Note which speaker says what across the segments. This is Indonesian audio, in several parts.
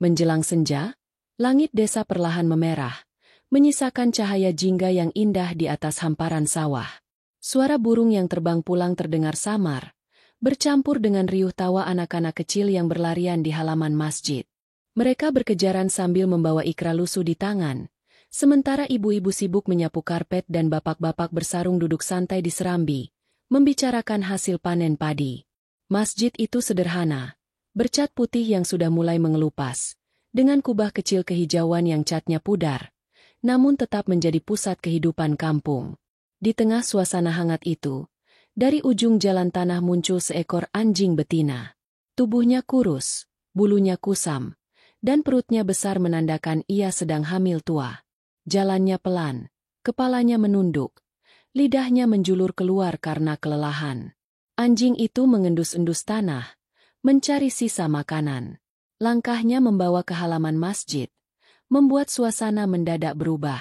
Speaker 1: Menjelang senja, langit desa perlahan memerah, menyisakan cahaya jingga yang indah di atas hamparan sawah. Suara burung yang terbang pulang terdengar samar, bercampur dengan riuh tawa anak-anak kecil yang berlarian di halaman masjid. Mereka berkejaran sambil membawa ikra lusuh di tangan, sementara ibu-ibu sibuk menyapu karpet dan bapak-bapak bersarung duduk santai di serambi, membicarakan hasil panen padi. Masjid itu sederhana, bercat putih yang sudah mulai mengelupas, dengan kubah kecil kehijauan yang catnya pudar, namun tetap menjadi pusat kehidupan kampung. Di tengah suasana hangat itu, dari ujung jalan tanah muncul seekor anjing betina. Tubuhnya kurus, bulunya kusam, dan perutnya besar menandakan ia sedang hamil tua. Jalannya pelan, kepalanya menunduk, lidahnya menjulur keluar karena kelelahan. Anjing itu mengendus-endus tanah, mencari sisa makanan. Langkahnya membawa ke halaman masjid, membuat suasana mendadak berubah.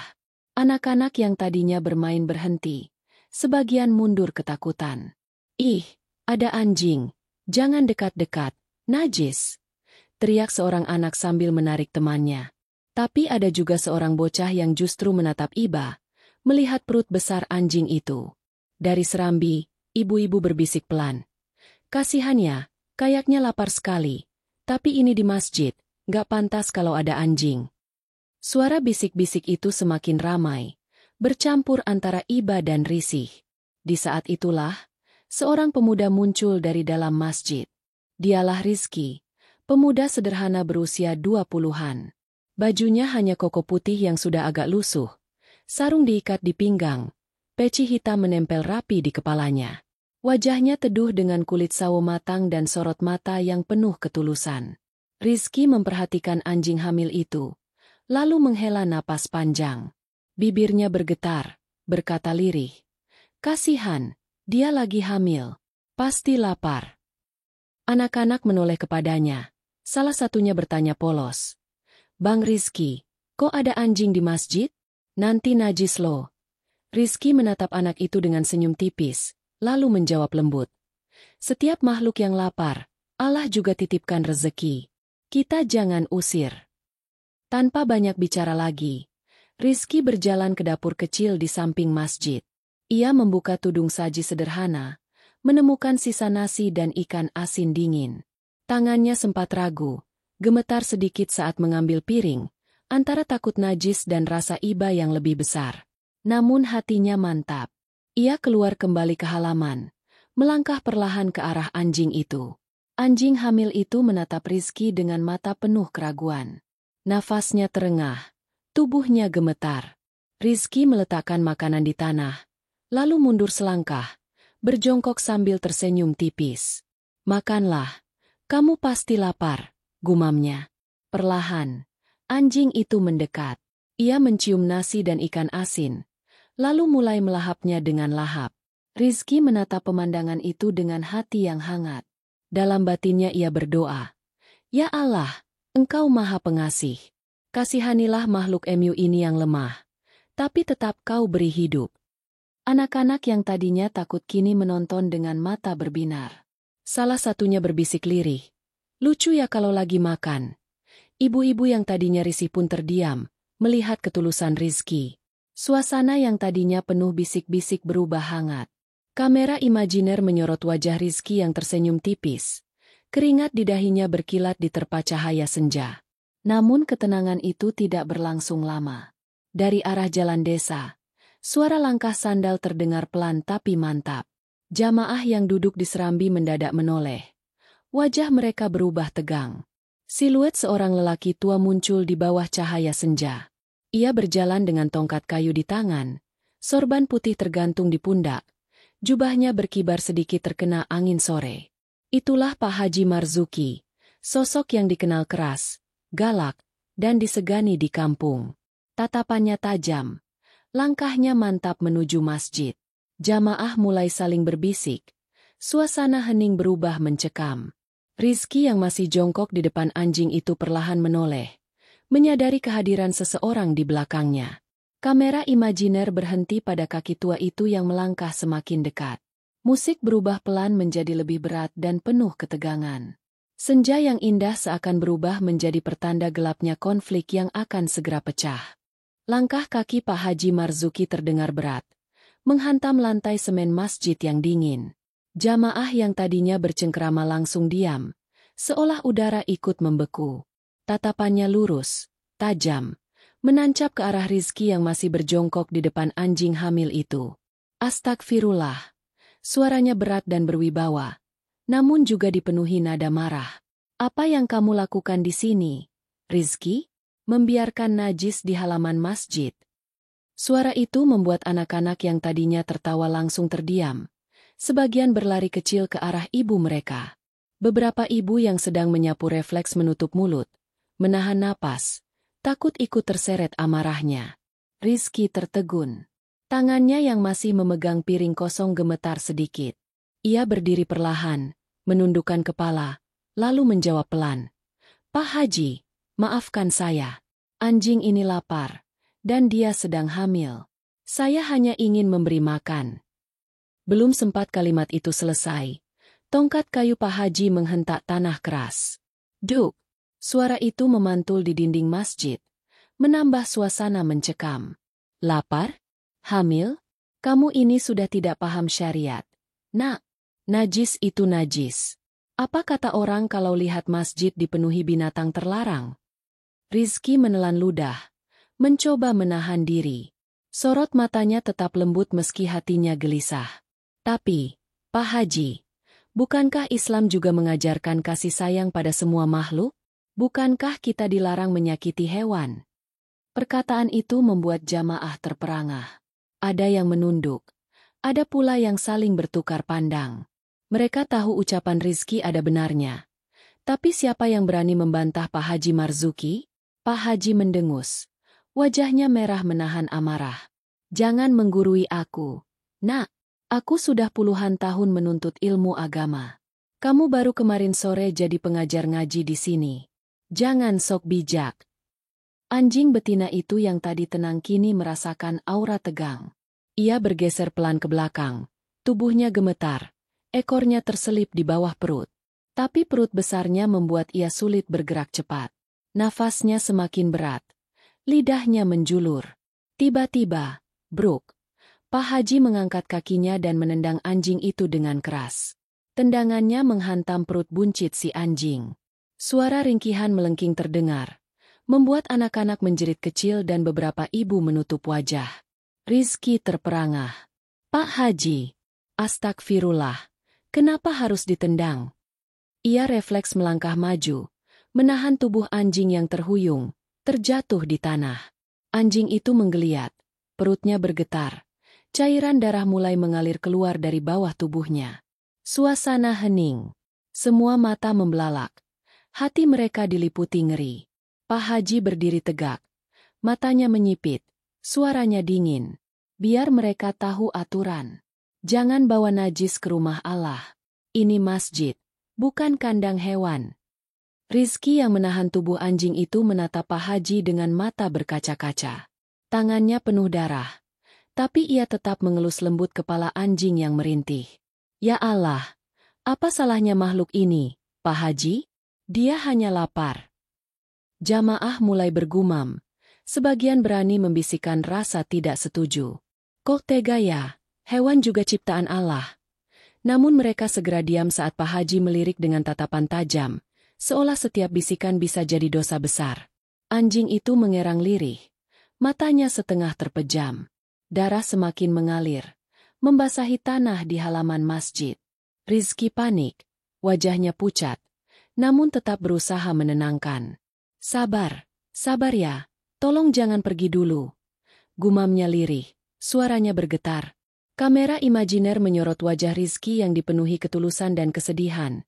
Speaker 1: Anak-anak yang tadinya bermain berhenti, sebagian mundur ketakutan. "Ih, ada anjing, jangan dekat-dekat, najis!" teriak seorang anak sambil menarik temannya. Tapi ada juga seorang bocah yang justru menatap iba, melihat perut besar anjing itu. Dari serambi, ibu-ibu berbisik pelan. "Kasihannya, kayaknya lapar sekali. Tapi ini di masjid, gak pantas kalau ada anjing." Suara bisik-bisik itu semakin ramai, bercampur antara iba dan risih. Di saat itulah, seorang pemuda muncul dari dalam masjid. Dialah Rizky, pemuda sederhana berusia 20-an. Bajunya hanya koko putih yang sudah agak lusuh, sarung diikat di pinggang, peci hitam menempel rapi di kepalanya. Wajahnya teduh dengan kulit sawo matang dan sorot mata yang penuh ketulusan. Rizky memperhatikan anjing hamil itu, lalu menghela napas panjang. Bibirnya bergetar, berkata lirih, "Kasihan, dia lagi hamil. Pasti lapar." Anak-anak menoleh kepadanya. Salah satunya bertanya polos, "Bang Rizky, kok ada anjing di masjid? Nanti najis loh." Rizky menatap anak itu dengan senyum tipis, lalu menjawab lembut, "Setiap makhluk yang lapar, Allah juga titipkan rezeki. Kita jangan usir." Tanpa banyak bicara lagi, Rizky berjalan ke dapur kecil di samping masjid. Ia membuka tudung saji sederhana, menemukan sisa nasi dan ikan asin dingin. Tangannya sempat ragu, gemetar sedikit saat mengambil piring, antara takut najis dan rasa iba yang lebih besar. Namun hatinya mantap. Ia keluar kembali ke halaman, melangkah perlahan ke arah anjing itu. Anjing hamil itu menatap Rizky dengan mata penuh keraguan. Nafasnya terengah, tubuhnya gemetar. Rizky meletakkan makanan di tanah, lalu mundur selangkah, berjongkok sambil tersenyum tipis. "Makanlah, kamu pasti lapar," gumamnya. Perlahan, anjing itu mendekat. Ia mencium nasi dan ikan asin, lalu mulai melahapnya dengan lahap. Rizky menatap pemandangan itu dengan hati yang hangat. Dalam batinnya ia berdoa, "Ya Allah, Engkau Maha Pengasih. Kasihanilah makhluk MU ini yang lemah, tapi tetap Kau beri hidup." Anak-anak yang tadinya takut kini menonton dengan mata berbinar. Salah satunya berbisik lirih, "Lucu ya kalau lagi makan." Ibu-ibu yang tadinya risih pun terdiam, melihat ketulusan Rizky. Suasana yang tadinya penuh bisik-bisik berubah hangat. Kamera imajiner menyorot wajah Rizky yang tersenyum tipis. Keringat di dahinya berkilat diterpa cahaya senja. Namun ketenangan itu tidak berlangsung lama. Dari arah jalan desa, suara langkah sandal terdengar pelan tapi mantap. Jamaah yang duduk di serambi mendadak menoleh. Wajah mereka berubah tegang. Siluet seorang lelaki tua muncul di bawah cahaya senja. Ia berjalan dengan tongkat kayu di tangan, sorban putih tergantung di pundak, jubahnya berkibar sedikit terkena angin sore. Itulah Pak Haji Marzuki, sosok yang dikenal keras, galak, dan disegani di kampung. Tatapannya tajam, langkahnya mantap menuju masjid. Jamaah mulai saling berbisik, suasana hening berubah mencekam. Rizky yang masih jongkok di depan anjing itu perlahan menoleh, menyadari kehadiran seseorang di belakangnya. Kamera imajiner berhenti pada kaki tua itu yang melangkah semakin dekat. Musik berubah pelan menjadi lebih berat dan penuh ketegangan. Senja yang indah seakan berubah menjadi pertanda gelapnya konflik yang akan segera pecah. Langkah kaki Pak Haji Marzuki terdengar berat, menghantam lantai semen masjid yang dingin. Jamaah yang tadinya bercengkrama langsung diam, seolah udara ikut membeku. Tatapannya lurus, tajam, menancap ke arah Rizky yang masih berjongkok di depan anjing hamil itu. Astagfirullah. Suaranya berat dan berwibawa, namun juga dipenuhi nada marah. Apa yang kamu lakukan di sini, Rizky? Membiarkan najis di halaman masjid. Suara itu membuat anak-anak yang tadinya tertawa langsung terdiam. Sebagian berlari kecil ke arah ibu mereka. Beberapa ibu yang sedang menyapu refleks menutup mulut, menahan napas, takut ikut terseret amarahnya. Rizky tertegun. Tangannya yang masih memegang piring kosong gemetar sedikit. Ia berdiri perlahan, menundukkan kepala, lalu menjawab pelan. Pak Haji, maafkan saya. Anjing ini lapar, dan dia sedang hamil. Saya hanya ingin memberi makan. Belum sempat kalimat itu selesai, tongkat kayu Pak Haji menghentak tanah keras. Duk! Suara itu memantul di dinding masjid, menambah suasana mencekam. Lapar? Hamil? Kamu ini sudah tidak paham syariat. Nak, najis itu najis. Apa kata orang kalau lihat masjid dipenuhi binatang terlarang? Rizky menelan ludah, mencoba menahan diri. Sorot matanya tetap lembut meski hatinya gelisah. Tapi, Pak Haji, bukankah Islam juga mengajarkan kasih sayang pada semua makhluk? Bukankah kita dilarang menyakiti hewan? Perkataan itu membuat jamaah terperangah. Ada yang menunduk, ada pula yang saling bertukar pandang. Mereka tahu ucapan Rizky ada benarnya. Tapi siapa yang berani membantah Pak Haji Marzuki? Pak Haji mendengus. Wajahnya merah menahan amarah. Jangan menggurui aku. Nak, aku sudah puluhan tahun menuntut ilmu agama. Kamu baru kemarin sore jadi pengajar ngaji di sini. Jangan sok bijak. Anjing betina itu yang tadi tenang kini merasakan aura tegang. Ia bergeser pelan ke belakang. Tubuhnya gemetar. Ekornya terselip di bawah perut. Tapi perut besarnya membuat ia sulit bergerak cepat. Nafasnya semakin berat. Lidahnya menjulur. Tiba-tiba, bruk. Pak Haji mengangkat kakinya dan menendang anjing itu dengan keras. Tendangannya menghantam perut buncit si anjing. Suara ringkihan melengking terdengar, membuat anak-anak menjerit kecil dan beberapa ibu menutup wajah. Rizky terperangah. Pak Haji, astagfirullah, kenapa harus ditendang? Ia refleks melangkah maju, menahan tubuh anjing yang terhuyung, terjatuh di tanah. Anjing itu menggeliat, perutnya bergetar. Cairan darah mulai mengalir keluar dari bawah tubuhnya. Suasana hening. Semua mata membelalak. Hati mereka diliputi ngeri. Pak Haji berdiri tegak. Matanya menyipit. Suaranya dingin. Biar mereka tahu aturan. Jangan bawa najis ke rumah Allah. Ini masjid, bukan kandang hewan. Rizky yang menahan tubuh anjing itu menatap Pak Haji dengan mata berkaca-kaca. Tangannya penuh darah. Tapi ia tetap mengelus lembut kepala anjing yang merintih. Ya Allah, apa salahnya makhluk ini, Pak Haji? Dia hanya lapar. Jamaah mulai bergumam. Sebagian berani membisikkan rasa tidak setuju. Kok tega ya, hewan juga ciptaan Allah. Namun mereka segera diam saat Pak Haji melirik dengan tatapan tajam, seolah setiap bisikan bisa jadi dosa besar. Anjing itu mengerang lirih. Matanya setengah terpejam. Darah semakin mengalir, membasahi tanah di halaman masjid. Rizky panik, wajahnya pucat, namun tetap berusaha menenangkan. Sabar, sabar ya, tolong jangan pergi dulu. Gumamnya lirih, suaranya bergetar. Kamera imajiner menyorot wajah Rizky yang dipenuhi ketulusan dan kesedihan.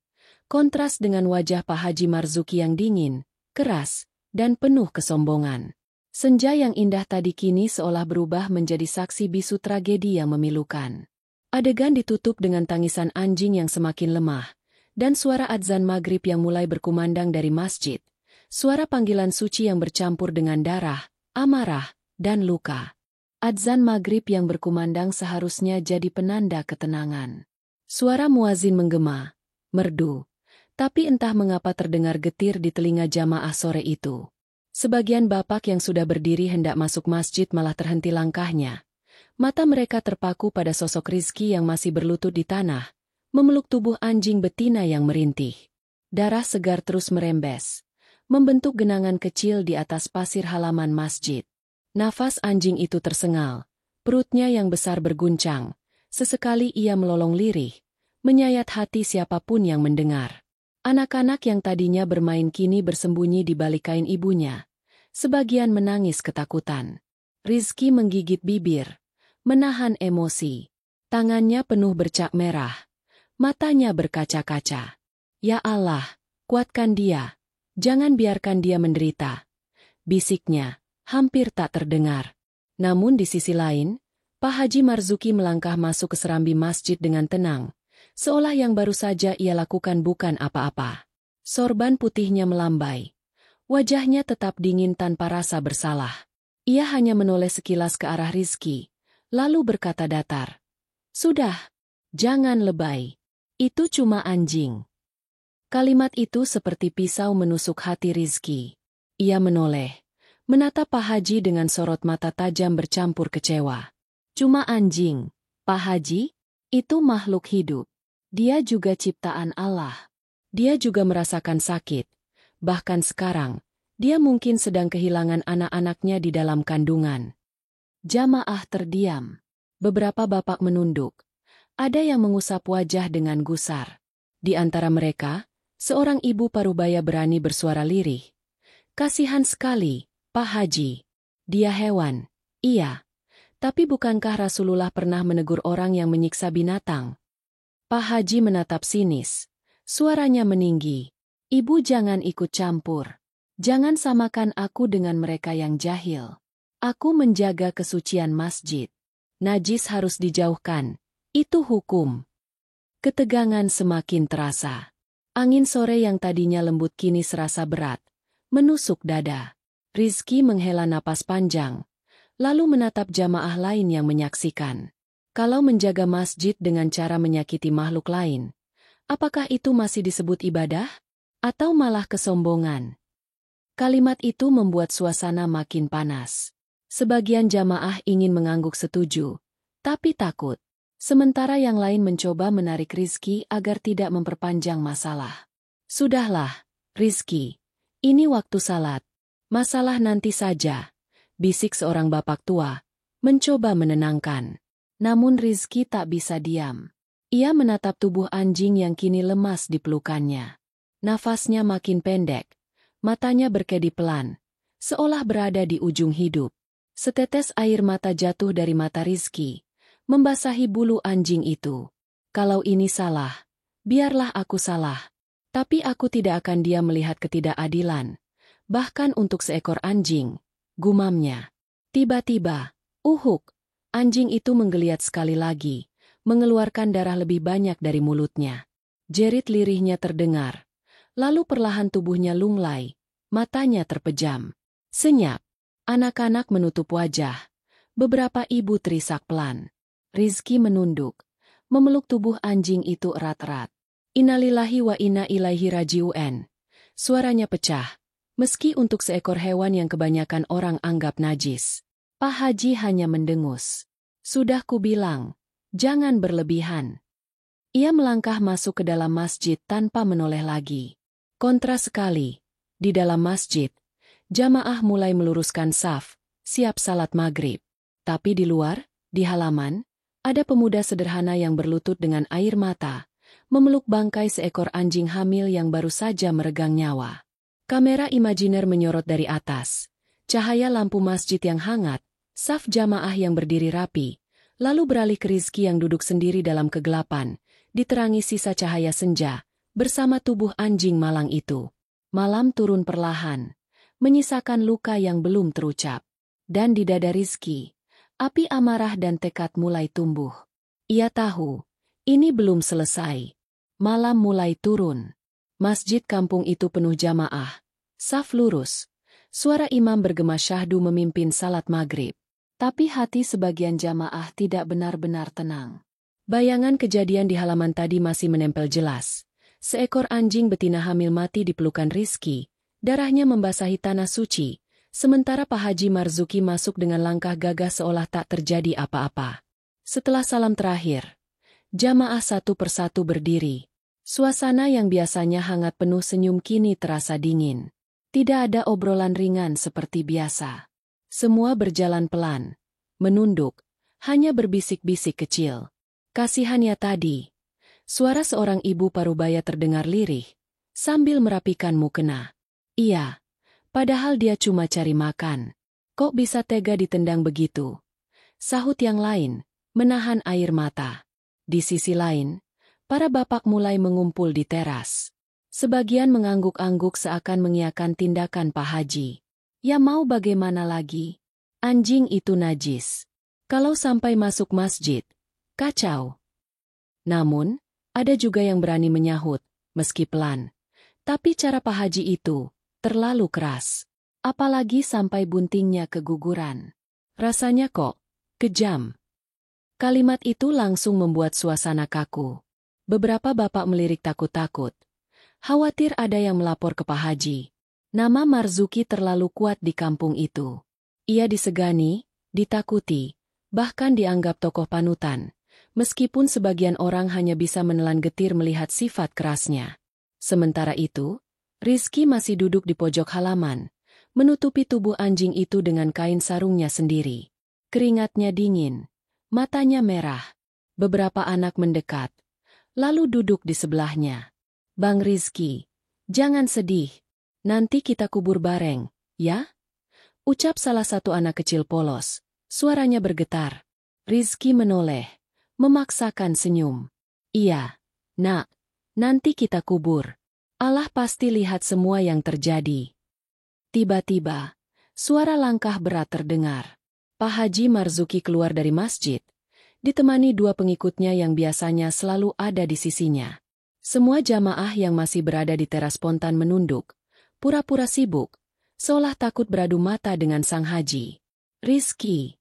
Speaker 1: Kontras dengan wajah Pak Haji Marzuki yang dingin, keras, dan penuh kesombongan. Senja yang indah tadi kini seolah berubah menjadi saksi bisu tragedi yang memilukan. Adegan ditutup dengan tangisan anjing yang semakin lemah, dan suara adzan maghrib yang mulai berkumandang dari masjid. Suara panggilan suci yang bercampur dengan darah, amarah, dan luka. Adzan maghrib yang berkumandang seharusnya jadi penanda ketenangan. Suara muazin menggema, merdu. Tapi entah mengapa terdengar getir di telinga jamaah sore itu. Sebagian bapak yang sudah berdiri hendak masuk masjid malah terhenti langkahnya. Mata mereka terpaku pada sosok Rizky yang masih berlutut di tanah, memeluk tubuh anjing betina yang merintih. Darah segar terus merembes, membentuk genangan kecil di atas pasir halaman masjid. Nafas anjing itu tersengal, perutnya yang besar berguncang. Sesekali ia melolong lirih, menyayat hati siapapun yang mendengar. Anak-anak yang tadinya bermain kini bersembunyi di balik kain ibunya. Sebagian menangis ketakutan. Rizky menggigit bibir, menahan emosi. Tangannya penuh bercak merah. Matanya berkaca-kaca. Ya Allah, kuatkan dia. Jangan biarkan dia menderita. Bisiknya, hampir tak terdengar. Namun di sisi lain, Pak Haji Marzuki melangkah masuk ke serambi masjid dengan tenang. Seolah yang baru saja ia lakukan bukan apa-apa. Sorban putihnya melambai. Wajahnya tetap dingin tanpa rasa bersalah. Ia hanya menoleh sekilas ke arah Rizky, lalu berkata datar. Sudah, jangan lebay. Itu cuma anjing. Kalimat itu seperti pisau menusuk hati Rizky. Ia menoleh, menatap Pak Haji dengan sorot mata tajam bercampur kecewa. Cuma anjing, Pak Haji? Itu makhluk hidup. Dia juga ciptaan Allah. Dia juga merasakan sakit. Bahkan sekarang, dia mungkin sedang kehilangan anak-anaknya di dalam kandungan. Jamaah terdiam. Beberapa bapak menunduk. Ada yang mengusap wajah dengan gusar. Di antara mereka, seorang ibu parubaya berani bersuara lirih. Kasihan sekali, Pak Haji. Dia hewan. Iya. Tapi bukankah Rasulullah pernah menegur orang yang menyiksa binatang? Pak Haji menatap sinis. Suaranya meninggi. Ibu jangan ikut campur. Jangan samakan aku dengan mereka yang jahil. Aku menjaga kesucian masjid. Najis harus dijauhkan. Itu hukum. Ketegangan semakin terasa. Angin sore yang tadinya lembut kini serasa berat. Menusuk dada. Rizky menghela napas panjang. Lalu menatap jamaah lain yang menyaksikan. Kalau menjaga masjid dengan cara menyakiti makhluk lain, apakah itu masih disebut ibadah? Atau malah kesombongan? Kalimat itu membuat suasana makin panas. Sebagian jamaah ingin mengangguk setuju, tapi takut. Sementara yang lain mencoba menarik Rizky agar tidak memperpanjang masalah. Sudahlah, Rizky. Ini waktu salat. Masalah nanti saja. Bisik seorang bapak tua, mencoba menenangkan. Namun Rizky tak bisa diam. Ia menatap tubuh anjing yang kini lemas di pelukannya. Nafasnya makin pendek. Matanya berkedip pelan. Seolah berada di ujung hidup. Setetes air mata jatuh dari mata Rizky, membasahi bulu anjing itu. Kalau ini salah, biarlah aku salah. Tapi aku tidak akan diam melihat ketidakadilan. Bahkan untuk seekor anjing, gumamnya. Tiba-tiba, uhuk. Anjing itu menggeliat sekali lagi, mengeluarkan darah lebih banyak dari mulutnya. Jerit lirihnya terdengar. Lalu perlahan tubuhnya lunglai, matanya terpejam. Senyap. Anak-anak menutup wajah. Beberapa ibu terisak pelan. Rizky menunduk, memeluk tubuh anjing itu erat-erat. Innalillahi wa inna ilaihi raji'un. Suaranya pecah, meski untuk seekor hewan yang kebanyakan orang anggap najis. Pak Haji hanya mendengus. Sudah kubilang, jangan berlebihan. Ia melangkah masuk ke dalam masjid tanpa menoleh lagi. Kontra sekali. Di dalam masjid, jamaah mulai meluruskan saf, siap salat maghrib. Tapi di luar, di halaman, ada pemuda sederhana yang berlutut dengan air mata, memeluk bangkai seekor anjing hamil yang baru saja meregang nyawa. Kamera imajiner menyorot dari atas. Cahaya lampu masjid yang hangat, saf jamaah yang berdiri rapi, lalu beralih ke Rizky yang duduk sendiri dalam kegelapan, diterangi sisa cahaya senja, bersama tubuh anjing malang itu. Malam turun perlahan, menyisakan luka yang belum terucap. Dan di dada Rizky, api amarah dan tekad mulai tumbuh. Ia tahu, ini belum selesai. Malam mulai turun. Masjid kampung itu penuh jamaah. Saf lurus. Suara imam bergema syahdu memimpin salat maghrib. Tapi hati sebagian jamaah tidak benar-benar tenang. Bayangan kejadian di halaman tadi masih menempel jelas. Seekor anjing betina hamil mati di pelukan Rizky, darahnya membasahi tanah suci, sementara Pak Haji Marzuki masuk dengan langkah gagah seolah tak terjadi apa-apa. Setelah salam terakhir, jamaah satu persatu berdiri. Suasana yang biasanya hangat penuh senyum kini terasa dingin. Tidak ada obrolan ringan seperti biasa. Semua berjalan pelan, menunduk, hanya berbisik-bisik kecil. Kasihan ya tadi. Suara seorang ibu parubaya terdengar lirih, sambil merapikan mukena. Iya, padahal dia cuma cari makan. Kok bisa tega ditendang begitu? Sahut yang lain, menahan air mata. Di sisi lain, para bapak mulai mengumpul di teras. Sebagian mengangguk-angguk seakan mengiyakan tindakan Pak Haji. Ya mau bagaimana lagi? Anjing itu najis. Kalau sampai masuk masjid, kacau. Namun, ada juga yang berani menyahut, meski pelan. Tapi cara Pak Haji itu terlalu keras. Apalagi sampai buntingnya keguguran. Rasanya kok kejam. Kalimat itu langsung membuat suasana kaku. Beberapa bapak melirik takut-takut. Khawatir ada yang melapor ke Pak Haji. Nama Marzuki terlalu kuat di kampung itu. Ia disegani, ditakuti, bahkan dianggap tokoh panutan. Meskipun sebagian orang hanya bisa menelan getir melihat sifat kerasnya. Sementara itu, Rizky masih duduk di pojok halaman, menutupi tubuh anjing itu dengan kain sarungnya sendiri. Keringatnya dingin, matanya merah. Beberapa anak mendekat, lalu duduk di sebelahnya. Bang Rizky, jangan sedih. Nanti kita kubur bareng, ya? Ucap salah satu anak kecil polos. Suaranya bergetar. Rizky menoleh. Memaksakan senyum. Iya, nak, nanti kita kubur. Allah pasti lihat semua yang terjadi. Tiba-tiba, suara langkah berat terdengar. Pak Haji Marzuki keluar dari masjid, ditemani dua pengikutnya yang biasanya selalu ada di sisinya. Semua jamaah yang masih berada di teras spontan menunduk, pura-pura sibuk, seolah takut beradu mata dengan sang haji. Rizky.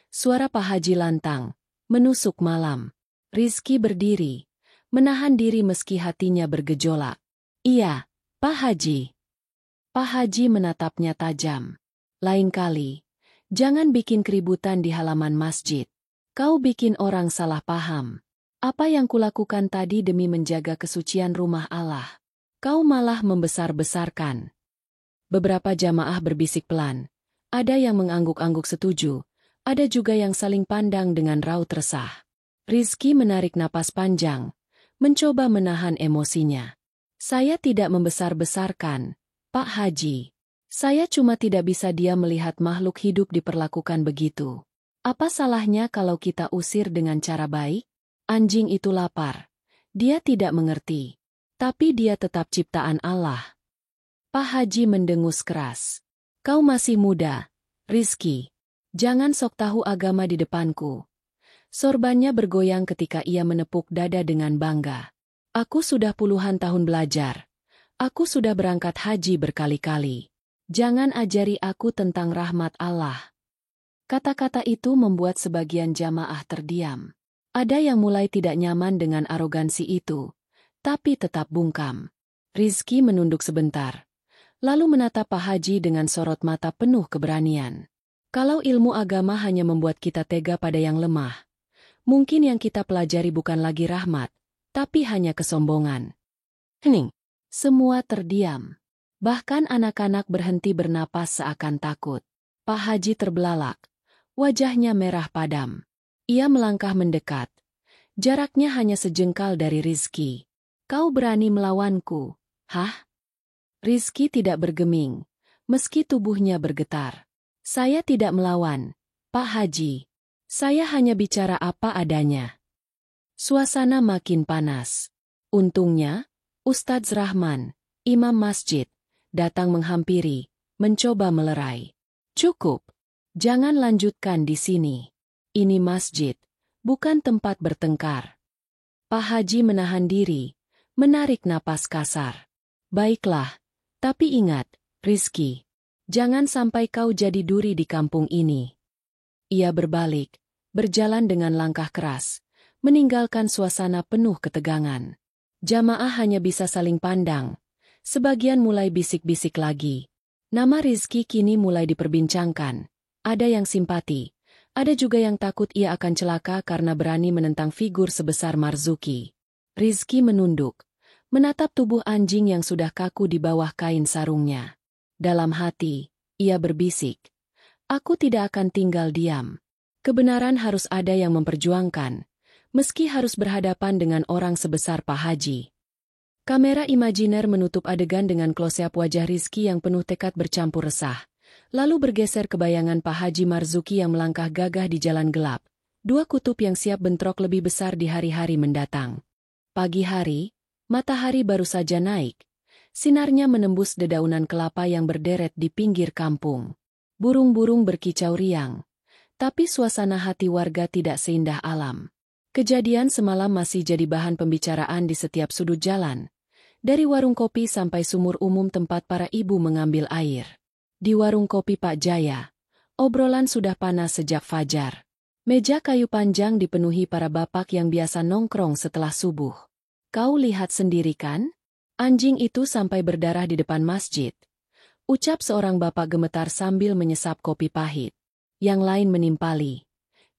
Speaker 1: Suara Pak Haji lantang. Menusuk malam. Rizky berdiri, menahan diri meski hatinya bergejolak. Iya, Pak Haji. Pak Haji menatapnya tajam. Lain kali, jangan bikin keributan di halaman masjid. Kau bikin orang salah paham. Apa yang kulakukan tadi demi menjaga kesucian rumah Allah. Kau malah membesar-besarkan. Beberapa jamaah berbisik pelan. Ada yang mengangguk-angguk setuju. Ada juga yang saling pandang dengan raut resah. Rizky menarik napas panjang, mencoba menahan emosinya. Saya tidak membesar-besarkan, Pak Haji. Saya cuma tidak bisa diam melihat makhluk hidup diperlakukan begitu. Apa salahnya kalau kita usir dengan cara baik? Anjing itu lapar. Dia tidak mengerti. Tapi dia tetap ciptaan Allah. Pak Haji mendengus keras. Kau masih muda, Rizky. Jangan sok tahu agama di depanku. Sorbannya bergoyang ketika ia menepuk dada dengan bangga. Aku sudah puluhan tahun belajar. Aku sudah berangkat haji berkali-kali. Jangan ajari aku tentang rahmat Allah. Kata-kata itu membuat sebagian jamaah terdiam. Ada yang mulai tidak nyaman dengan arogansi itu, tapi tetap bungkam. Rizky menunduk sebentar, lalu menatap Pak Haji dengan sorot mata penuh keberanian. Kalau ilmu agama hanya membuat kita tega pada yang lemah, mungkin yang kita pelajari bukan lagi rahmat, tapi hanya kesombongan. Hening. Semua terdiam. Bahkan anak-anak berhenti bernapas seakan takut. Pak Haji terbelalak. Wajahnya merah padam. Ia melangkah mendekat. Jaraknya hanya sejengkal dari Rizky. Kau berani melawanku, hah? Rizky tidak bergeming, meski tubuhnya bergetar. Saya tidak melawan, Pak Haji. Saya hanya bicara apa adanya. Suasana makin panas. Untungnya, Ustadz Rahman, imam masjid, datang menghampiri, mencoba melerai. Cukup. Jangan lanjutkan di sini. Ini masjid, bukan tempat bertengkar. Pak Haji menahan diri, menarik napas kasar. Baiklah, tapi ingat, Rizky. Jangan sampai kau jadi duri di kampung ini. Ia berbalik, berjalan dengan langkah keras, meninggalkan suasana penuh ketegangan. Jamaah hanya bisa saling pandang. Sebagian mulai bisik-bisik lagi. Nama Rizky kini mulai diperbincangkan. Ada yang simpati. Ada juga yang takut ia akan celaka karena berani menentang figur sebesar Marzuki. Rizky menunduk, menatap tubuh anjing yang sudah kaku di bawah kain sarungnya. Dalam hati, ia berbisik, "Aku tidak akan tinggal diam. Kebenaran harus ada yang memperjuangkan, meski harus berhadapan dengan orang sebesar Pak Haji." Kamera imajiner menutup adegan dengan close-up wajah Rizky yang penuh tekad bercampur resah. Lalu bergeser ke bayangan Pak Haji Marzuki yang melangkah gagah di jalan gelap. Dua kutub yang siap bentrok lebih besar di hari-hari mendatang. Pagi hari, matahari baru saja naik. Sinarnya menembus dedaunan kelapa yang berderet di pinggir kampung. Burung-burung berkicau riang. Tapi suasana hati warga tidak seindah alam. Kejadian semalam masih jadi bahan pembicaraan di setiap sudut jalan. Dari warung kopi sampai sumur umum tempat para ibu mengambil air. Di warung kopi Pak Jaya, obrolan sudah panas sejak fajar. Meja kayu panjang dipenuhi para bapak yang biasa nongkrong setelah subuh. "Kau lihat sendiri kan? Anjing itu sampai berdarah di depan masjid," ucap seorang bapak gemetar sambil menyesap kopi pahit. Yang lain menimpali,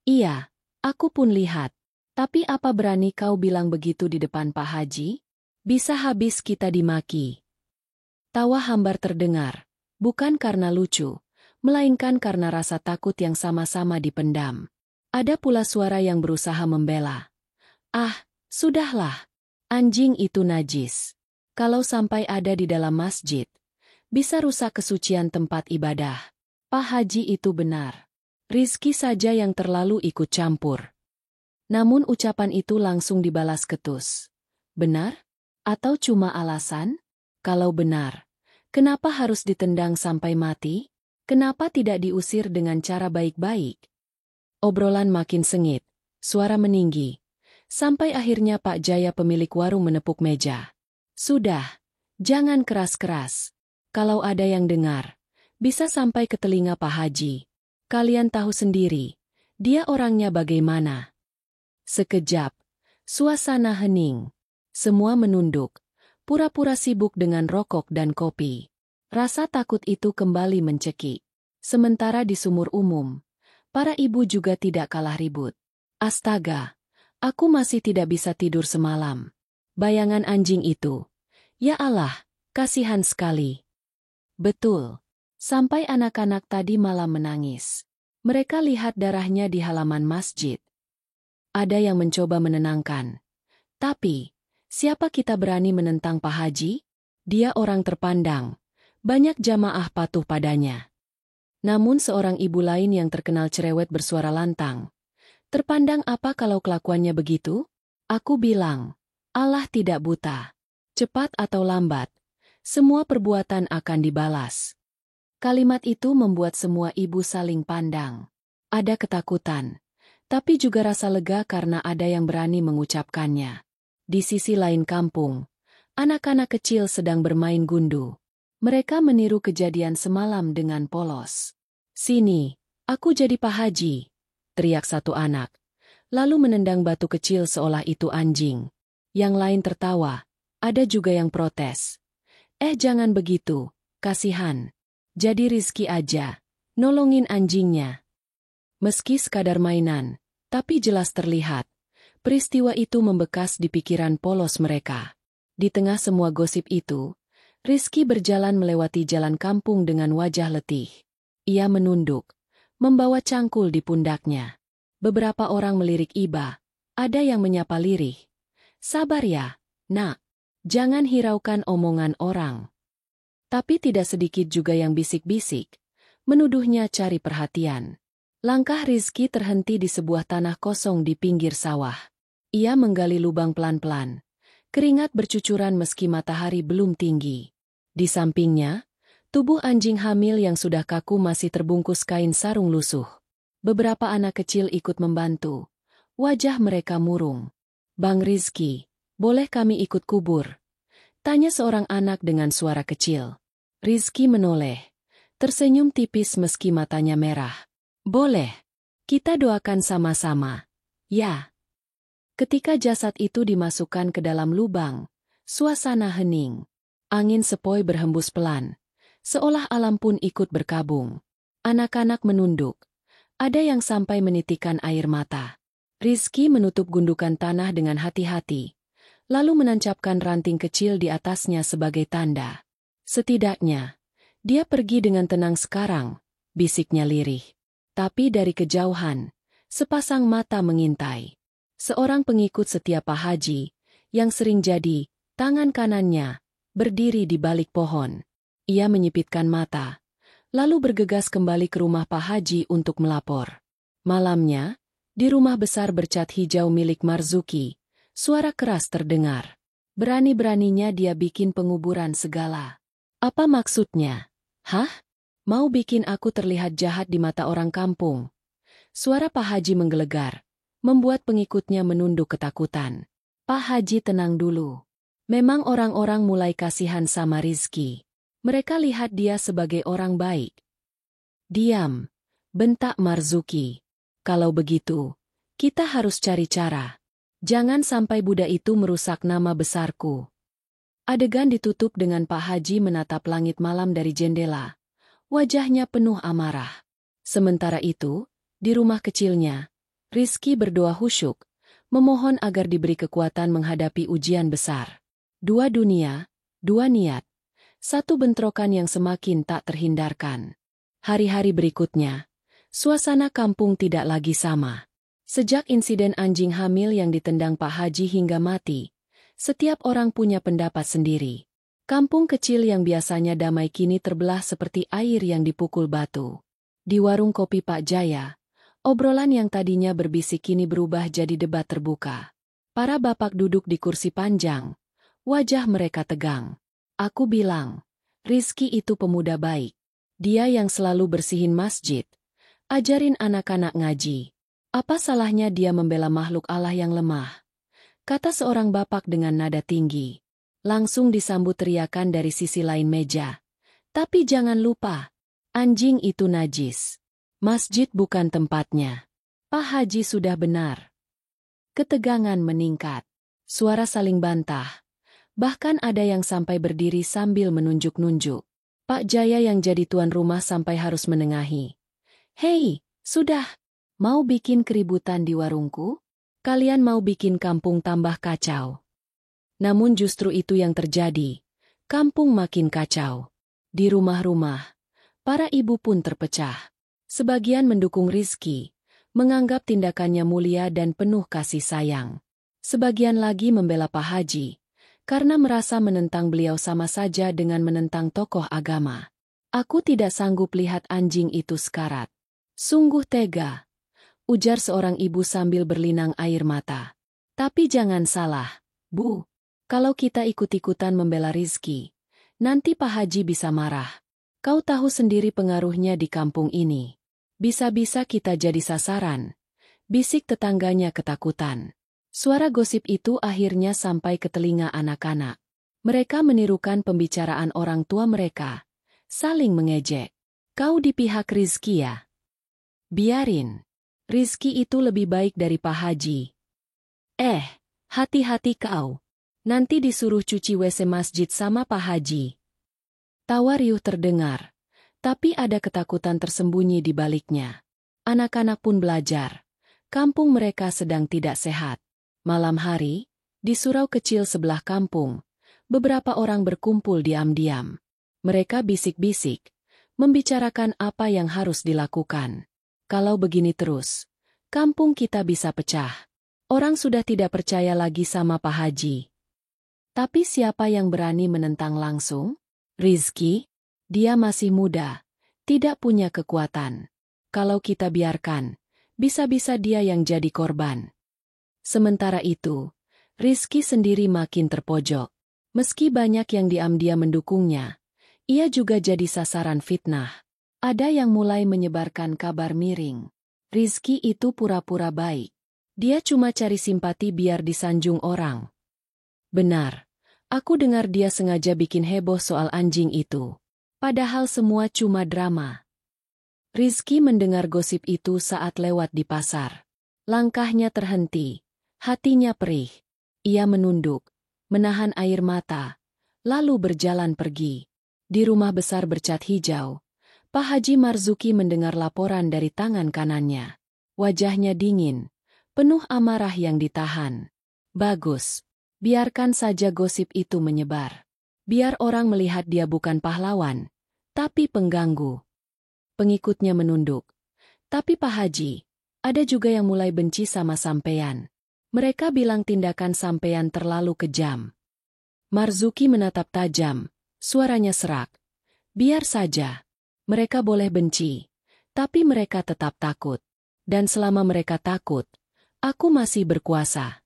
Speaker 1: "Iya, aku pun lihat. Tapi apa berani kau bilang begitu di depan Pak Haji? Bisa habis kita dimaki." Tawa hambar terdengar. Bukan karena lucu, melainkan karena rasa takut yang sama-sama dipendam. Ada pula suara yang berusaha membela. "Ah, sudahlah. Anjing itu najis. Kalau sampai ada di dalam masjid, bisa rusak kesucian tempat ibadah." Pak Haji itu benar. Rizky saja yang terlalu ikut campur. Namun ucapan itu langsung dibalas ketus. Benar? Atau cuma alasan? Kalau benar, kenapa harus ditendang sampai mati? Kenapa tidak diusir dengan cara baik-baik? Obrolan makin sengit, suara meninggi. Sampai akhirnya Pak Jaya pemilik warung menepuk meja. "Sudah, jangan keras-keras. Kalau ada yang dengar, bisa sampai ke telinga Pak Haji. Kalian tahu sendiri, dia orangnya bagaimana." Sekejap, suasana hening. Semua menunduk, pura-pura sibuk dengan rokok dan kopi. Rasa takut itu kembali mencekik. Sementara di sumur umum, para ibu juga tidak kalah ribut. "Astaga, aku masih tidak bisa tidur semalam. Bayangan anjing itu. Ya Allah, kasihan sekali." Betul. Sampai anak-anak tadi malam menangis. Mereka lihat darahnya di halaman masjid. Ada yang mencoba menenangkan. "Tapi, siapa kita berani menentang Pak Haji? Dia orang terpandang. Banyak jamaah patuh padanya." Namun seorang ibu lain yang terkenal cerewet bersuara lantang. "Terpandang apa kalau kelakuannya begitu? Aku bilang, Allah tidak buta. Cepat atau lambat, semua perbuatan akan dibalas." Kalimat itu membuat semua ibu saling pandang. Ada ketakutan, tapi juga rasa lega karena ada yang berani mengucapkannya. Di sisi lain kampung, anak-anak kecil sedang bermain gundu. Mereka meniru kejadian semalam dengan polos. "Sini, aku jadi Pak Haji," teriak satu anak. Lalu menendang batu kecil seolah itu anjing. Yang lain tertawa, ada juga yang protes. Jangan begitu, kasihan. Jadi Rizky aja, nolongin anjingnya." Meski sekadar mainan, tapi jelas terlihat, peristiwa itu membekas di pikiran polos mereka. Di tengah semua gosip itu, Rizky berjalan melewati jalan kampung dengan wajah letih. Ia menunduk, membawa cangkul di pundaknya. Beberapa orang melirik iba, ada yang menyapa lirih. "Sabar ya, Nak. Jangan hiraukan omongan orang." Tapi tidak sedikit juga yang bisik-bisik, menuduhnya cari perhatian. Langkah Rizky terhenti di sebuah tanah kosong di pinggir sawah. Ia menggali lubang pelan-pelan. Keringat bercucuran meski matahari belum tinggi. Di sampingnya, tubuh anjing hamil yang sudah kaku masih terbungkus kain sarung lusuh. Beberapa anak kecil ikut membantu. Wajah mereka murung. "Bang Rizky, boleh kami ikut kubur?" tanya seorang anak dengan suara kecil. Rizky menoleh, tersenyum tipis meski matanya merah. "Boleh. Kita doakan sama-sama." "Ya." Ketika jasad itu dimasukkan ke dalam lubang, Suasana hening. Angin sepoi berhembus pelan. Seolah alam pun ikut berkabung. Anak-anak menunduk. Ada yang sampai menitikan air mata. Rizky menutup gundukan tanah dengan hati-hati. Lalu menancapkan ranting kecil di atasnya sebagai tanda. Setidaknya, dia pergi dengan tenang sekarang, bisiknya lirih. Tapi dari kejauhan, sepasang mata mengintai. Seorang pengikut setia Pak Haji, yang sering jadi tangan kanannya, berdiri di balik pohon. Ia menyipitkan mata, lalu bergegas kembali ke rumah Pak Haji untuk melapor. Malamnya, di rumah besar bercat hijau milik Marzuki, suara keras terdengar. Berani-beraninya dia bikin penguburan segala. Apa maksudnya? Hah? Mau bikin aku terlihat jahat di mata orang kampung? Suara Pak Haji menggelegar, membuat pengikutnya menunduk ketakutan. Pak Haji tenang dulu. Memang orang-orang mulai kasihan sama Rizky. Mereka lihat dia sebagai orang baik. Diam, bentak Marzuki. Kalau begitu, kita harus cari cara. Jangan sampai budak itu merusak nama besarku. Adegan ditutup dengan Pak Haji menatap langit malam dari jendela. Wajahnya penuh amarah. Sementara itu, di rumah kecilnya, Rizky berdoa khusyuk, memohon agar diberi kekuatan menghadapi ujian besar. Dua dunia, dua niat. Satu bentrokan yang semakin tak terhindarkan. Hari-hari berikutnya, suasana kampung tidak lagi sama. Sejak insiden anjing hamil yang ditendang Pak Haji hingga mati, setiap orang punya pendapat sendiri. Kampung kecil yang biasanya damai kini terbelah seperti air yang dipukul batu. Di warung kopi Pak Jaya, obrolan yang tadinya berbisik kini berubah jadi debat terbuka. Para bapak duduk di kursi panjang. Wajah mereka tegang. Aku bilang, Rizky itu pemuda baik. Dia yang selalu bersihin masjid. Ajarin anak-anak ngaji. Apa salahnya dia membela makhluk Allah yang lemah? Kata seorang bapak dengan nada tinggi. Langsung disambut teriakan dari sisi lain meja. Tapi jangan lupa, anjing itu najis. Masjid bukan tempatnya. Pak Haji sudah benar. Ketegangan meningkat. Suara saling bantah. Bahkan ada yang sampai berdiri sambil menunjuk-nunjuk. Pak Jaya yang jadi tuan rumah sampai harus menengahi. Hei, sudah. Mau bikin keributan di warungku? Kalian mau bikin kampung tambah kacau. Namun justru itu yang terjadi. Kampung makin kacau. Di rumah-rumah, para ibu pun terpecah. Sebagian mendukung Rizky, menganggap tindakannya mulia dan penuh kasih sayang. Sebagian lagi membela Pak Haji, karena merasa menentang beliau sama saja dengan menentang tokoh agama. Aku tidak sanggup lihat anjing itu sekarat. Sungguh tega, ujar seorang ibu sambil berlinang air mata. Tapi jangan salah, Bu. Kalau kita ikut-ikutan membela Rizky, nanti Pak Haji bisa marah. Kau tahu sendiri pengaruhnya di kampung ini. Bisa-bisa kita jadi sasaran. Bisik tetangganya ketakutan. Suara gosip itu akhirnya sampai ke telinga anak-anak. Mereka menirukan pembicaraan orang tua mereka. Saling mengejek. Kau di pihak Rizky ya? Biarin. Rizky itu lebih baik dari Pak Haji. Hati-hati kau. Nanti disuruh cuci WC masjid sama Pak Haji. Tawa riuh terdengar. Tapi ada ketakutan tersembunyi di baliknya. Anak-anak pun belajar. Kampung mereka sedang tidak sehat. Malam hari, di surau kecil sebelah kampung, beberapa orang berkumpul diam-diam. Mereka bisik-bisik, membicarakan apa yang harus dilakukan. Kalau begini terus, kampung kita bisa pecah. Orang sudah tidak percaya lagi sama Pak Haji. Tapi siapa yang berani menentang langsung? Rizky? Dia masih muda, tidak punya kekuatan. Kalau kita biarkan, bisa-bisa dia yang jadi korban. Sementara itu, Rizky sendiri makin terpojok. Meski banyak yang diam-diam mendukungnya, ia juga jadi sasaran fitnah. Ada yang mulai menyebarkan kabar miring. Rizky itu pura-pura baik. Dia cuma cari simpati biar disanjung orang. Benar, aku dengar dia sengaja bikin heboh soal anjing itu. Padahal semua cuma drama. Rizky mendengar gosip itu saat lewat di pasar. Langkahnya terhenti. Hatinya perih. Ia menunduk, menahan air mata, lalu berjalan pergi. Di rumah besar bercat hijau, Pak Haji Marzuki mendengar laporan dari tangan kanannya. Wajahnya dingin, penuh amarah yang ditahan. Bagus, biarkan saja gosip itu menyebar. Biar orang melihat dia bukan pahlawan, tapi pengganggu. Pengikutnya menunduk. Tapi Pak Haji, ada juga yang mulai benci sama sampean. Mereka bilang tindakan sampean terlalu kejam. Marzuki menatap tajam, suaranya serak. Biar saja. Mereka boleh benci, tapi mereka tetap takut. Dan selama mereka takut, aku masih berkuasa.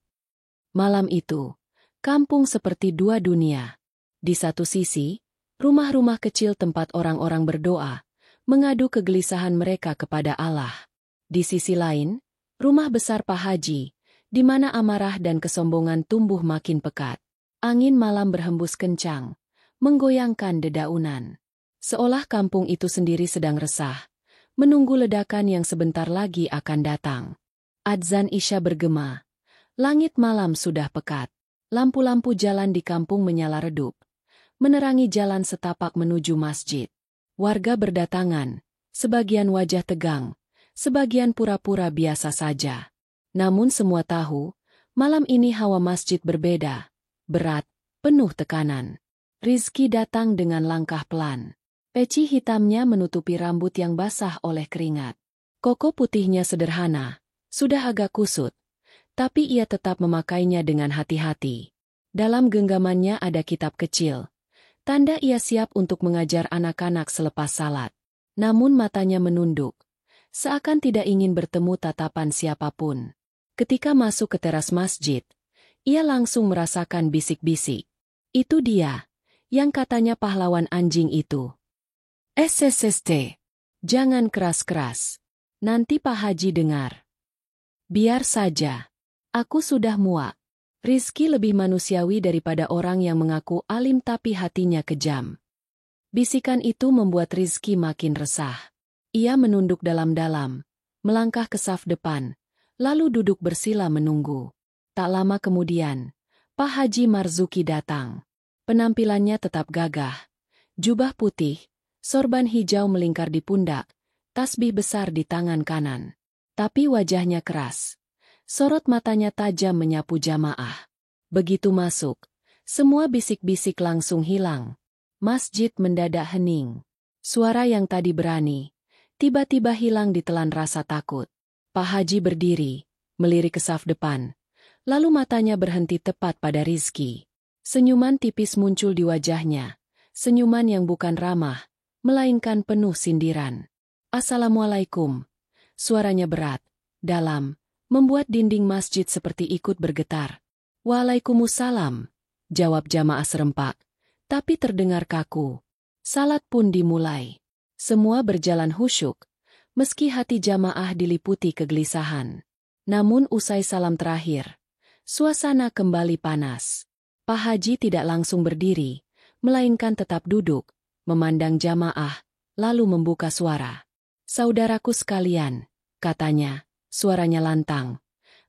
Speaker 1: Malam itu, kampung seperti dua dunia. Di satu sisi, rumah-rumah kecil tempat orang-orang berdoa, mengadu kegelisahan mereka kepada Allah. Di sisi lain, rumah besar Pak Haji, di mana amarah dan kesombongan tumbuh makin pekat. Angin malam berhembus kencang, menggoyangkan dedaunan. Seolah kampung itu sendiri sedang resah, menunggu ledakan yang sebentar lagi akan datang. Adzan Isya bergema. Langit malam sudah pekat. Lampu-lampu jalan di kampung menyala redup, menerangi jalan setapak menuju masjid. Warga berdatangan, sebagian wajah tegang, sebagian pura-pura biasa saja. Namun semua tahu, malam ini hawa masjid berbeda, berat, penuh tekanan. Rizki datang dengan langkah pelan. Peci hitamnya menutupi rambut yang basah oleh keringat. Koko putihnya sederhana, sudah agak kusut, tapi ia tetap memakainya dengan hati-hati. Dalam genggamannya ada kitab kecil, tanda ia siap untuk mengajar anak-anak selepas salat. Namun matanya menunduk, seakan tidak ingin bertemu tatapan siapapun. Ketika masuk ke teras masjid, ia langsung merasakan bisik-bisik. Itu dia, yang katanya pahlawan anjing itu. SSST. Jangan keras-keras. Nanti Pak Haji dengar. Biar saja. Aku sudah muak. Rizki lebih manusiawi daripada orang yang mengaku alim tapi hatinya kejam. Bisikan itu membuat Rizki makin resah. Ia menunduk dalam-dalam, melangkah ke saf depan, lalu duduk bersila menunggu. Tak lama kemudian, Pak Haji Marzuki datang. Penampilannya tetap gagah. Jubah putih, sorban hijau melingkar di pundak, tasbih besar di tangan kanan. Tapi wajahnya keras. Sorot matanya tajam menyapu jamaah. Begitu masuk, semua bisik-bisik langsung hilang. Masjid mendadak hening. Suara yang tadi berani, tiba-tiba hilang ditelan rasa takut. Pak Haji berdiri, melirik ke saf depan. Lalu matanya berhenti tepat pada Rizki. Senyuman tipis muncul di wajahnya. Senyuman yang bukan ramah, melainkan penuh sindiran. Assalamualaikum. Suaranya berat, dalam, membuat dinding masjid seperti ikut bergetar. Waalaikumsalam, jawab jamaah serempak, tapi terdengar kaku. Salat pun dimulai. Semua berjalan khusyuk, meski hati jamaah diliputi kegelisahan. Namun usai salam terakhir, suasana kembali panas. Pak Haji tidak langsung berdiri, melainkan tetap duduk, memandang jamaah, lalu membuka suara. Saudaraku sekalian, katanya, suaranya lantang.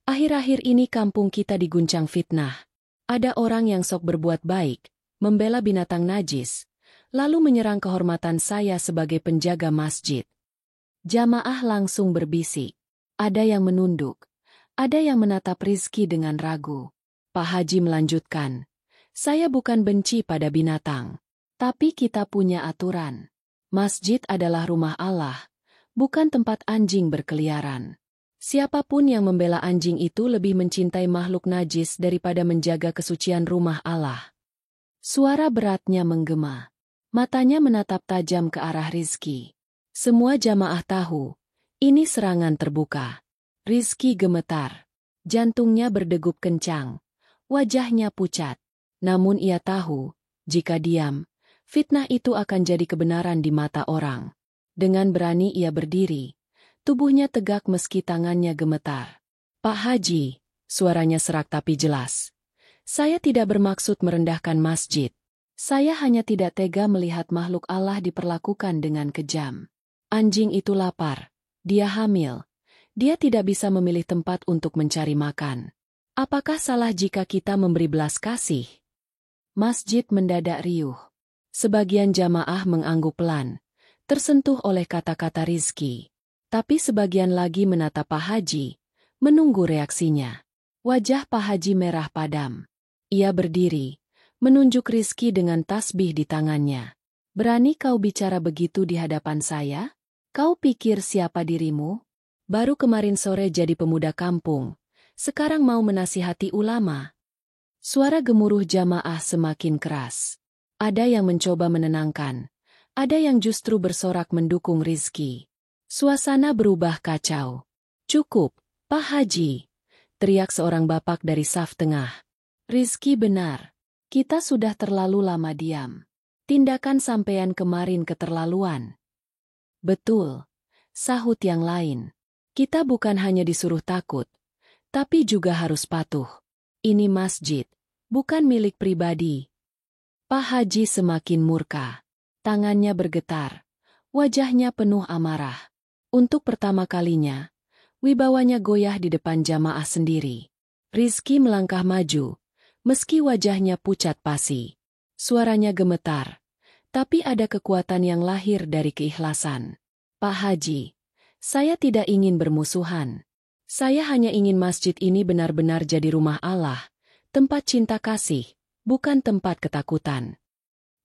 Speaker 1: Akhir-akhir ini kampung kita diguncang fitnah. Ada orang yang sok berbuat baik, membela binatang najis, lalu menyerang kehormatan saya sebagai penjaga masjid. Jamaah langsung berbisik. Ada yang menunduk, ada yang menatap Rizki dengan ragu. Pak Haji melanjutkan, saya bukan benci pada binatang. Tapi kita punya aturan. Masjid adalah rumah Allah, bukan tempat anjing berkeliaran. Siapapun yang membela anjing itu lebih mencintai makhluk najis daripada menjaga kesucian rumah Allah. Suara beratnya menggema. Matanya menatap tajam ke arah Rizki. Semua jamaah tahu, ini serangan terbuka. Rizki gemetar. Jantungnya berdegup kencang. Wajahnya pucat. Namun ia tahu, jika diam, fitnah itu akan jadi kebenaran di mata orang. Dengan berani ia berdiri. Tubuhnya tegak meski tangannya gemetar. Pak Haji, suaranya serak tapi jelas. Saya tidak bermaksud merendahkan masjid. Saya hanya tidak tega melihat makhluk Allah diperlakukan dengan kejam. Anjing itu lapar. Dia hamil. Dia tidak bisa memilih tempat untuk mencari makan. Apakah salah jika kita memberi belas kasih? Masjid mendadak riuh. Sebagian jamaah mengangguk pelan, tersentuh oleh kata-kata Rizki. Tapi sebagian lagi menatap Pak Haji, menunggu reaksinya. Wajah Pak Haji merah padam. Ia berdiri, menunjuk Rizki dengan tasbih di tangannya. Berani kau bicara begitu di hadapan saya? Kau pikir siapa dirimu? Baru kemarin sore jadi pemuda kampung, sekarang mau menasihati ulama. Suara gemuruh jamaah semakin keras. Ada yang mencoba menenangkan, ada yang justru bersorak mendukung Rizki. Suasana berubah kacau. Cukup, Pak Haji, teriak seorang bapak dari saf tengah. Rizki benar, kita sudah terlalu lama diam. Tindakan sampean kemarin keterlaluan. Betul, sahut yang lain. Kita bukan hanya disuruh takut, tapi juga harus patuh. Ini masjid, bukan milik pribadi. Pak Haji semakin murka. Tangannya bergetar. Wajahnya penuh amarah. Untuk pertama kalinya, wibawanya goyah di depan jamaah sendiri. Rizki melangkah maju, meski wajahnya pucat pasi. Suaranya gemetar, tapi ada kekuatan yang lahir dari keikhlasan. Pak Haji, saya tidak ingin bermusuhan. Saya hanya ingin masjid ini benar-benar jadi rumah Allah, tempat cinta kasih, bukan tempat ketakutan.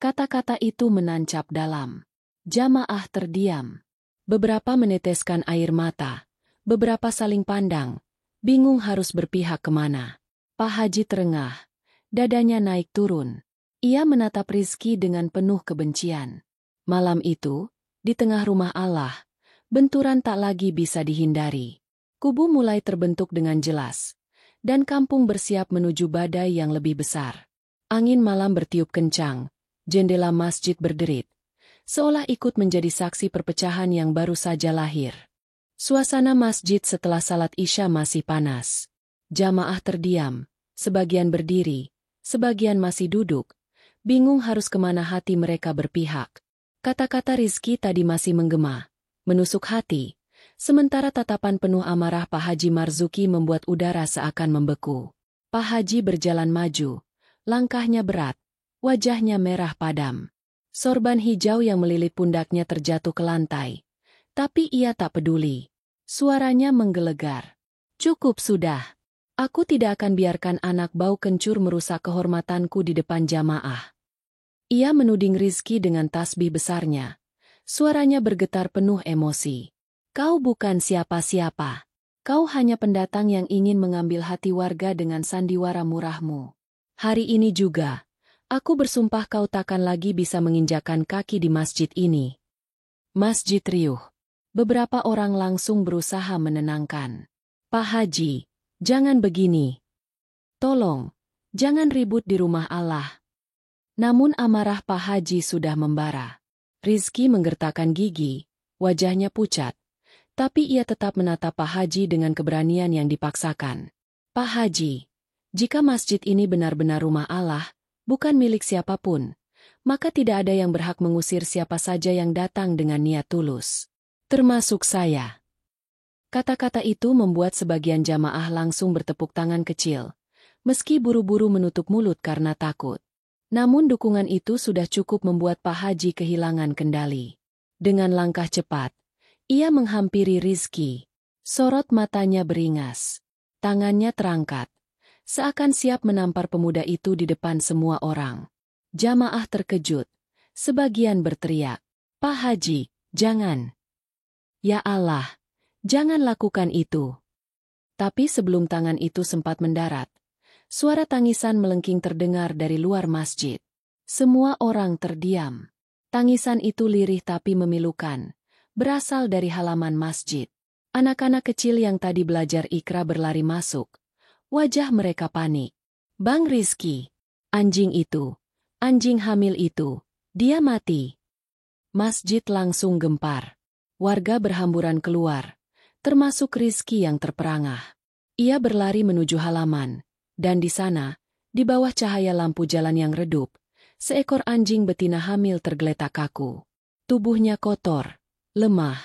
Speaker 1: Kata-kata itu menancap dalam. Jamaah terdiam. Beberapa meneteskan air mata, beberapa saling pandang, bingung harus berpihak kemana. Pak Haji terengah, dadanya naik turun. Ia menatap Rizki dengan penuh kebencian. Malam itu, di tengah rumah Allah, benturan tak lagi bisa dihindari. Kubu mulai terbentuk dengan jelas, dan kampung bersiap menuju badai yang lebih besar. Angin malam bertiup kencang, jendela masjid berderit, seolah ikut menjadi saksi perpecahan yang baru saja lahir. Suasana masjid setelah salat Isya masih panas. Jamaah terdiam, sebagian berdiri, sebagian masih duduk, bingung harus kemana hati mereka berpihak. Kata-kata Rizki tadi masih menggema, menusuk hati, sementara tatapan penuh amarah Pak Haji Marzuki membuat udara seakan membeku. Pak Haji berjalan maju, langkahnya berat, wajahnya merah padam. Sorban hijau yang melilit pundaknya terjatuh ke lantai. Tapi ia tak peduli. Suaranya menggelegar. Cukup sudah. Aku tidak akan biarkan anak bau kencur merusak kehormatanku di depan jamaah. Ia menuding Rizki dengan tasbih besarnya. Suaranya bergetar penuh emosi. Kau bukan siapa-siapa. Kau hanya pendatang yang ingin mengambil hati warga dengan sandiwara murahmu. Hari ini juga, aku bersumpah kau takkan lagi bisa menginjakan kaki di masjid ini. Masjid riuh. Beberapa orang langsung berusaha menenangkan. Pak Haji, jangan begini. Tolong, jangan ribut di rumah Allah. Namun amarah Pak Haji sudah membara. Rizki menggertakkan gigi, wajahnya pucat. Tapi ia tetap menatap Pak Haji dengan keberanian yang dipaksakan. Pak Haji, jika masjid ini benar-benar rumah Allah, bukan milik siapapun, maka tidak ada yang berhak mengusir siapa saja yang datang dengan niat tulus. Termasuk saya. Kata-kata itu membuat sebagian jamaah langsung bertepuk tangan kecil, meski buru-buru menutup mulut karena takut. Namun dukungan itu sudah cukup membuat Pak Haji kehilangan kendali. Dengan langkah cepat, ia menghampiri Rizki. Sorot matanya beringas. Tangannya terangkat, seakan siap menampar pemuda itu di depan semua orang. Jamaah terkejut. Sebagian berteriak, Pak Haji, jangan. Ya Allah, jangan lakukan itu. Tapi sebelum tangan itu sempat mendarat, suara tangisan melengking terdengar dari luar masjid. Semua orang terdiam. Tangisan itu lirih tapi memilukan, berasal dari halaman masjid. Anak-anak kecil yang tadi belajar Iqra berlari masuk. Wajah mereka panik. Bang Rizki, anjing itu, anjing hamil itu, dia mati. Masjid langsung gempar. Warga berhamburan keluar, termasuk Rizki yang terperangah. Ia berlari menuju halaman, dan di sana, di bawah cahaya lampu jalan yang redup, seekor anjing betina hamil tergeletak kaku. Tubuhnya kotor, lemah,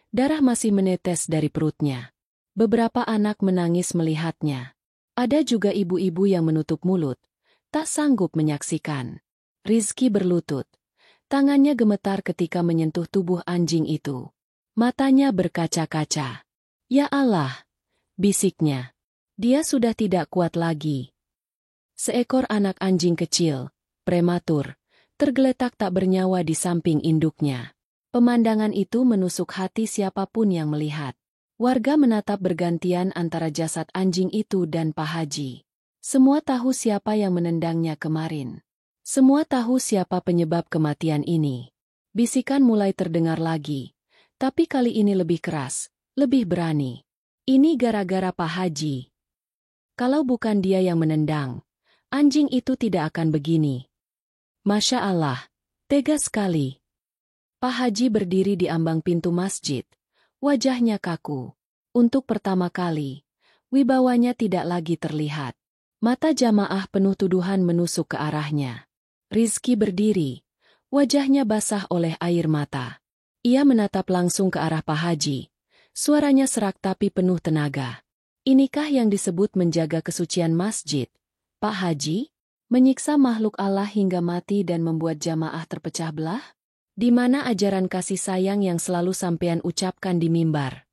Speaker 1: darah masih menetes dari perutnya. Beberapa anak menangis melihatnya. Ada juga ibu-ibu yang menutup mulut, tak sanggup menyaksikan. Rizky berlutut. Tangannya gemetar ketika menyentuh tubuh anjing itu. Matanya berkaca-kaca. Ya Allah, bisiknya. Dia sudah tidak kuat lagi. Seekor anak anjing kecil, prematur, tergeletak tak bernyawa di samping induknya. Pemandangan itu menusuk hati siapapun yang melihat. Warga menatap bergantian antara jasad anjing itu dan Pak Haji. Semua tahu siapa yang menendangnya kemarin. Semua tahu siapa penyebab kematian ini. Bisikan mulai terdengar lagi, tapi kali ini lebih keras, lebih berani. Ini gara-gara Pak Haji. Kalau bukan dia yang menendang, anjing itu tidak akan begini. Masya Allah, tega sekali. Pak Haji berdiri di ambang pintu masjid. Wajahnya kaku. Untuk pertama kali, wibawanya tidak lagi terlihat. Mata jamaah penuh tuduhan menusuk ke arahnya. Rizky berdiri. Wajahnya basah oleh air mata. Ia menatap langsung ke arah Pak Haji. Suaranya serak tapi penuh tenaga. Inikah yang disebut menjaga kesucian masjid? Pak Haji? Menyiksa makhluk Allah hingga mati dan membuat jamaah terpecah belah? Di mana ajaran kasih sayang yang selalu sampean ucapkan di mimbar?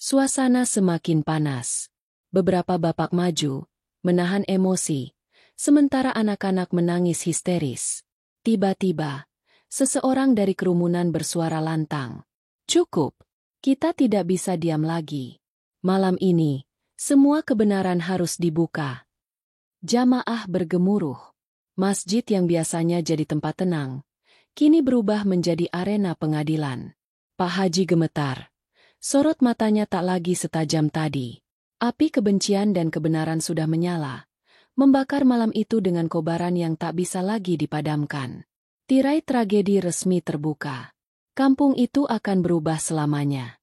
Speaker 1: Suasana semakin panas. Beberapa bapak maju, menahan emosi, sementara anak-anak menangis histeris. Tiba-tiba, seseorang dari kerumunan bersuara lantang. Cukup, kita tidak bisa diam lagi. Malam ini, semua kebenaran harus dibuka. Jamaah bergemuruh. Masjid yang biasanya jadi tempat tenang, kini berubah menjadi arena pengadilan. Pak Haji gemetar. Sorot matanya tak lagi setajam tadi. Api kebencian dan kebenaran sudah menyala, membakar malam itu dengan kobaran yang tak bisa lagi dipadamkan. Tirai tragedi resmi terbuka. Kampung itu akan berubah selamanya.